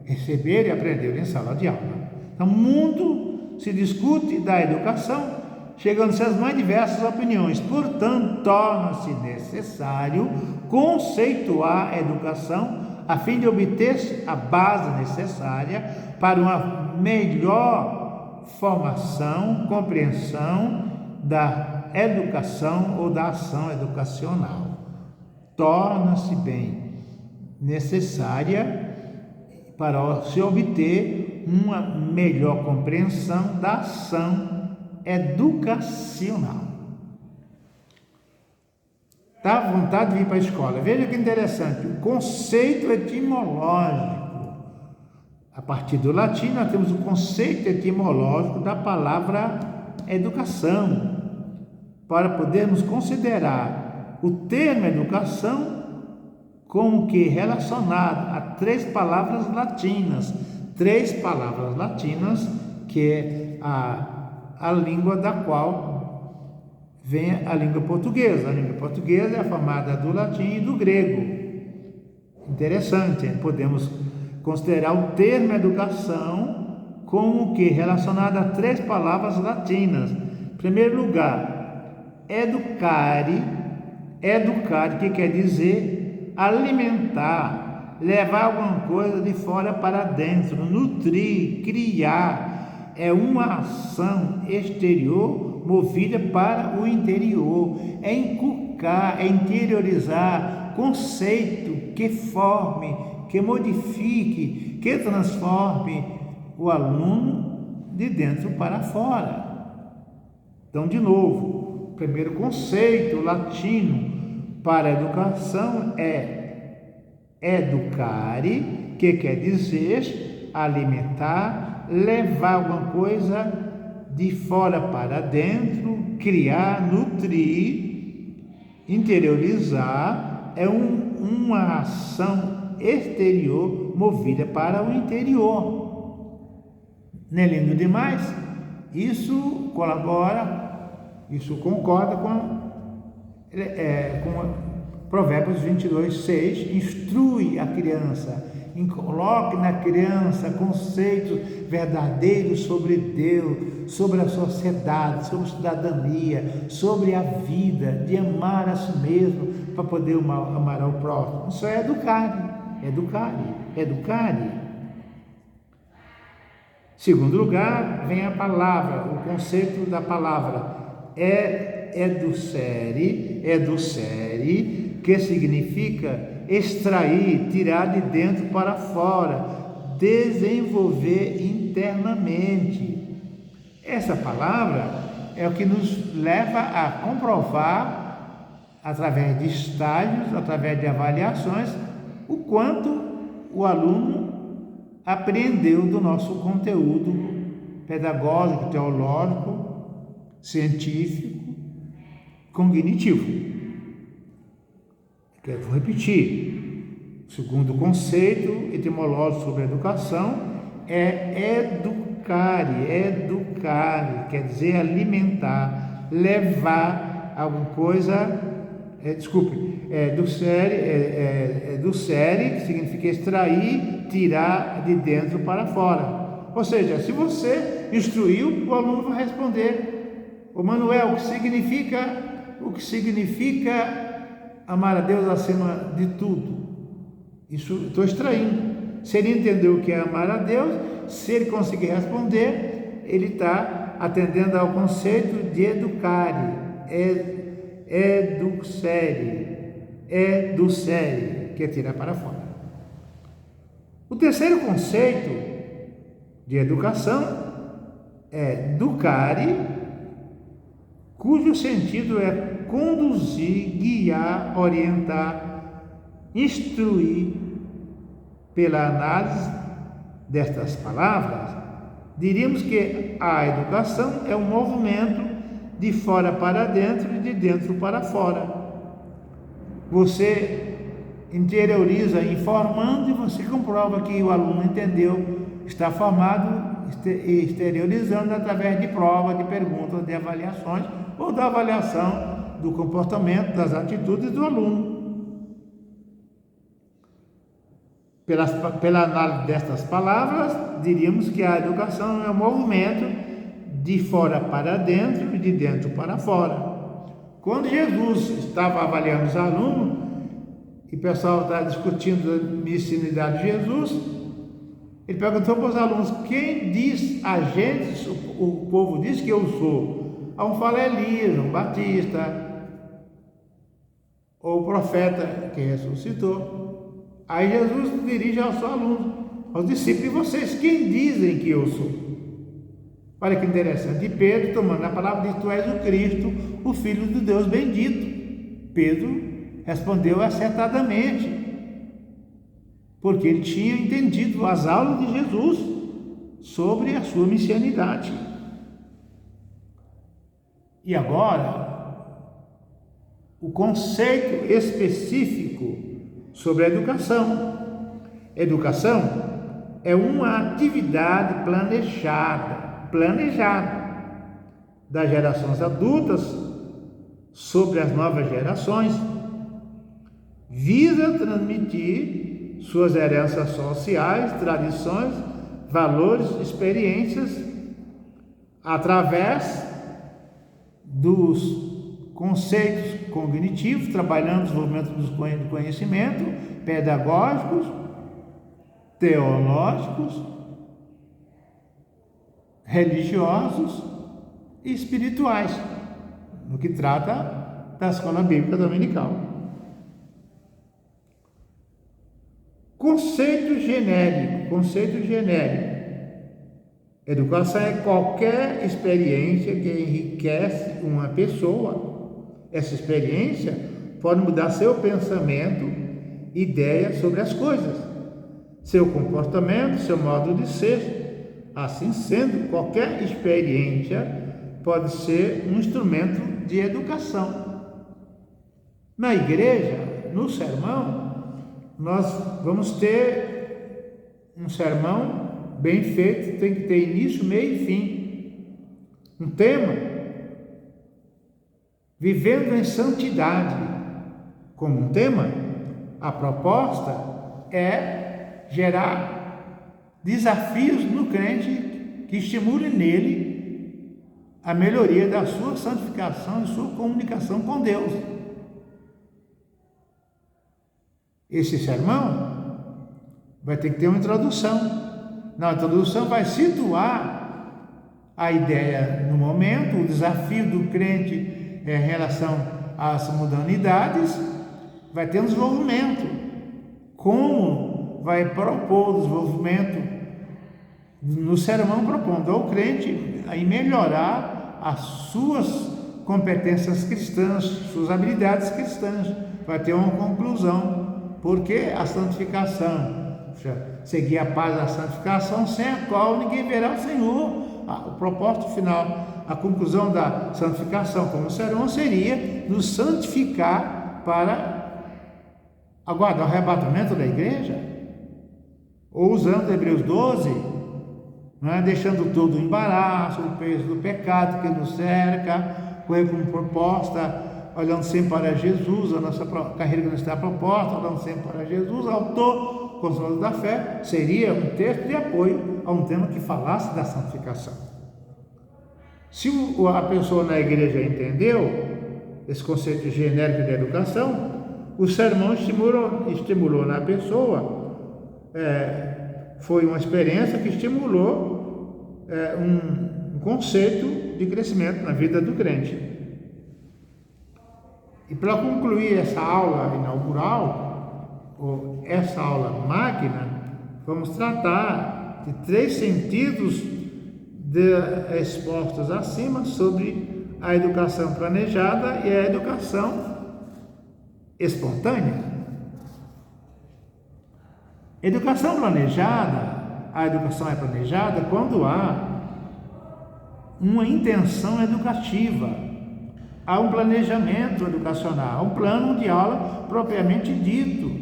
receberam e aprenderam em sala de aula. Então, muito se discute da educação, chegando-se às mais diversas opiniões. Portanto, torna-se necessário conceituar a educação a fim de obter a base necessária para uma melhor formação, compreensão da educação ou da ação educacional. Torna-se bem necessária para se obter uma melhor compreensão da ação educacional. Dá vontade de vir para a escola. Veja que interessante, o conceito etimológico. A partir do latim, nós temos o conceito etimológico da palavra educação, para podermos considerar o termo educação como que relacionado a três palavras latinas, que é a língua da qual vem a língua portuguesa. A língua portuguesa é formada do latim e do grego. Interessante, podemos considerar o termo educação como que relacionado a três palavras latinas. Em primeiro lugar, educare, que quer dizer alimentar, levar alguma coisa de fora para dentro, nutrir, criar, é uma ação exterior movida para o interior, é inculcar, é interiorizar conceito que forme, que modifique, que transforme o aluno de dentro para fora. Então, de novo, o primeiro conceito latino para a educação é educare, que quer dizer alimentar, levar alguma coisa de fora para dentro, criar, nutrir, interiorizar, é uma ação exterior movida para o interior. Não é lindo demais? Isso concorda com Provérbios 22:6, instrui a criança, coloque na criança conceitos verdadeiros sobre Deus, sobre a sociedade, sobre a cidadania, sobre a vida, de amar a si mesmo para poder amar ao próximo. Isso é educare. Segundo lugar, vem a palavra, o conceito da palavra educere, que significa extrair, tirar de dentro para fora, desenvolver internamente. Essa palavra é o que nos leva a comprovar, através de estágios, através de avaliações, o quanto o aluno aprendeu do nosso conteúdo pedagógico, teológico, científico, cognitivo. Vou repetir. Segundo o conceito etimológico sobre a educação, é educar, quer dizer alimentar, levar alguma coisa, do sere, que significa extrair, tirar de dentro para fora. Ou seja, se você instruiu, o aluno vai responder: ô Manuel, o que significa amar a Deus acima de tudo? Isso estou extraindo. Se ele entendeu o que é amar a Deus, se ele conseguir responder, ele está atendendo ao conceito de educare, educere, que é tirar para fora. O terceiro conceito de educação é ducare, cujo sentido é conduzir, guiar, orientar, instruir. Pela análise destas palavras, diríamos que a educação é um movimento de fora para dentro e de dentro para fora. Você interioriza informando e você comprova que o aluno entendeu, está formado, exteriorizando através de provas, de perguntas, de avaliações ou da avaliação do comportamento, das atitudes do aluno. Pela análise destas palavras, diríamos que a educação é um movimento de fora para dentro e de dentro para fora. Quando Jesus estava avaliando os alunos, e o pessoal está discutindo a missionidade de Jesus, ele perguntou para os alunos: quem diz a gente, o povo diz que eu sou? Um fala Elias, João Batista, ou o profeta que ressuscitou. Aí Jesus dirige aos seus alunos, aos discípulos: e vocês, quem dizem que eu sou? Olha que interessante. E Pedro, tomando a palavra, diz: tu és o Cristo, o Filho de Deus bendito. Pedro respondeu acertadamente, porque ele tinha entendido as aulas de Jesus sobre a sua missionidade. E agora, o conceito específico sobre a educação. Educação é uma atividade planejada das gerações adultas sobre as novas gerações, visa transmitir suas heranças sociais, tradições, valores, experiências, através dos conceitos cognitivos, trabalhando o desenvolvimento do conhecimento, pedagógicos, teológicos, religiosos e espirituais, no que trata da escola bíblica dominical. Conceito genérico. Educação é qualquer experiência que enriquece uma pessoa. Essa experiência pode mudar seu pensamento, ideia sobre as coisas, seu comportamento, seu modo de ser. Assim sendo, qualquer experiência pode ser um instrumento de educação. Na igreja, no sermão, nós vamos ter um sermão bem feito, tem que ter início, meio e fim. Um tema: vivendo em santidade. Como um tema, a proposta é gerar desafios no crente que estimule nele a melhoria da sua santificação e sua comunicação com Deus. Esse sermão vai ter que ter uma introdução. Na introdução vai situar a ideia no momento, o desafio do crente em relação às modernidades, vai ter um desenvolvimento. Como vai propor o desenvolvimento no sermão, propondo ao crente a melhorar as suas competências cristãs, suas habilidades cristãs. Vai ter uma conclusão, porque a santificação, seguir a paz da santificação, sem a qual ninguém verá o Senhor. O propósito final, a conclusão da santificação como serão, seria nos santificar para aguardar o arrebatamento da igreja. Ou usando Hebreus 12, não é? Deixando todo o embaraço, o peso do pecado que nos cerca, correr com proposta, olhando sempre para Jesus, a nossa carreira que nos está proposta, olhando sempre para Jesus, autor, consolador da fé, seria um texto de apoio a um tema que falasse da santificação. Se a pessoa na igreja entendeu esse conceito genérico de educação, o sermão estimulou na pessoa, foi uma experiência que estimulou um conceito de crescimento na vida do crente. E para concluir essa aula inaugural, ou essa aula magna, vamos tratar de 3 sentidos expostos acima sobre a educação planejada e a educação espontânea. Educação planejada, a educação é planejada quando há uma intenção educativa, há um planejamento educacional, um plano de aula propriamente dito.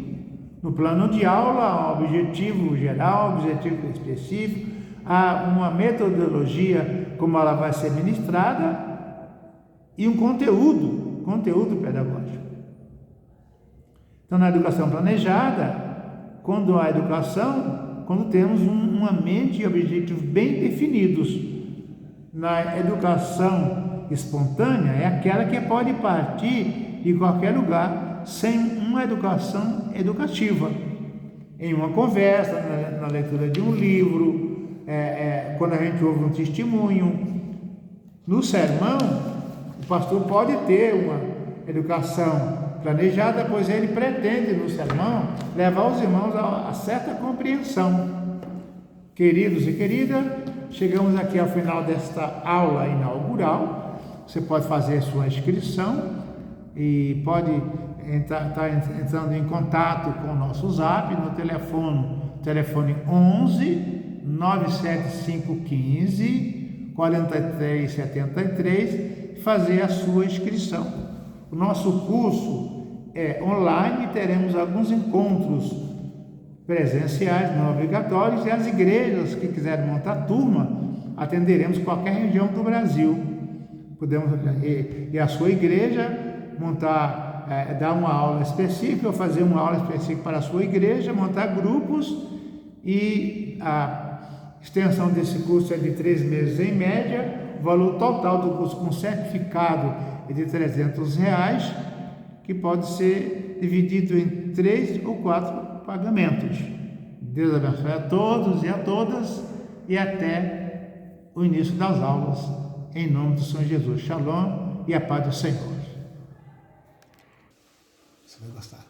No plano de aula há um objetivo geral, objetivo específico, há uma metodologia como ela vai ser ministrada e um conteúdo pedagógico. Então, na educação planejada, quando há educação, quando temos uma mente e objetivos bem definidos. Na educação espontânea é aquela que pode partir de qualquer lugar sem uma educação educativa. Em uma conversa, na leitura de um livro, quando a gente ouve um testemunho. No sermão, o pastor pode ter uma educação planejada, pois ele pretende no sermão levar os irmãos a certa compreensão. Queridos e queridas, chegamos aqui ao final desta aula inaugural. Você pode fazer sua inscrição e pode estar entrando em contato com o nosso zap no telefone 11 97515 4373, fazer a sua inscrição. O nosso curso é online, teremos alguns encontros presenciais, não obrigatórios, e as igrejas que quiserem montar turma, atenderemos qualquer região do Brasil. Podemos, e a sua igreja montar, dar uma aula específica, ou fazer uma aula específica para a sua igreja, montar grupos, e a extensão desse curso é de 3 meses em média. O valor total do curso com certificado é de R$300, que pode ser dividido em 3 ou 4 pagamentos. Deus abençoe a todos e a todas, e até o início das aulas, em nome do Senhor Jesus. Shalom e a paz do Senhor. Você vai gostar.